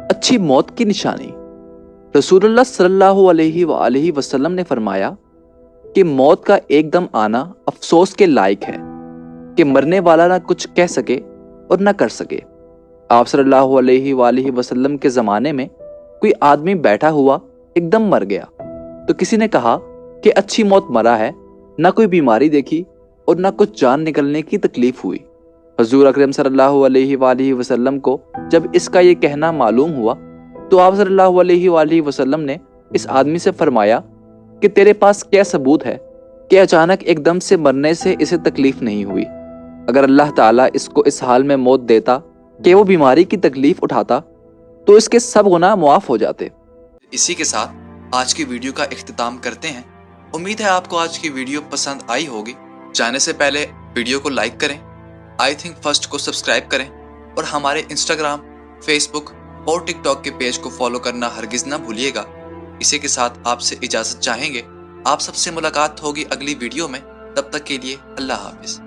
अच्छी मौत की निशानी। रसूलुल्लाह सल्लल्लाहु अलैहि वसल्लम ने फरमाया कि मौत का एकदम आना अफसोस के लायक है कि मरने वाला ना कुछ कह सके और ना कर सके। आप सल्लल्लाहु अलैहि वसल्लम के ज़माने में कोई आदमी बैठा हुआ एकदम मर गया तो किसी ने कहा कि अच्छी मौत मरा है, ना कोई बीमारी देखी और ना कुछ जान निकलने की तकलीफ हुई। हुजूर अकरम सल्लल्लाहु अलैहि वसल्लम को जब इसका ये कहना मालूम हुआ तो आप सल्लल्लाहु अलैहि वसल्लम ने इस आदमी से फरमाया कि तेरे पास क्या सबूत है कि अचानक एकदम से मरने से इसे तकलीफ नहीं हुई। अगर अल्लाह ताला इसको इस हाल में मौत देता कि वो बीमारी की तकलीफ उठाता तो इसके सब गुनाह मुआफ हो जाते। इसी के साथ आज की वीडियो का इख्तिताम करते हैं। उम्मीद है आपको आज की वीडियो पसंद आई होगी। जाने से पहले वीडियो को लाइक करें, आई थिंक फर्स्ट को सब्सक्राइब करें और हमारे इंस्टाग्राम, फेसबुक और टिकटॉक के पेज को फॉलो करना हरगिज ना भूलिएगा। इसी के साथ आपसे इजाजत चाहेंगे। आप सबसे मुलाकात होगी अगली वीडियो में। तब तक के लिए अल्लाह हाफिज।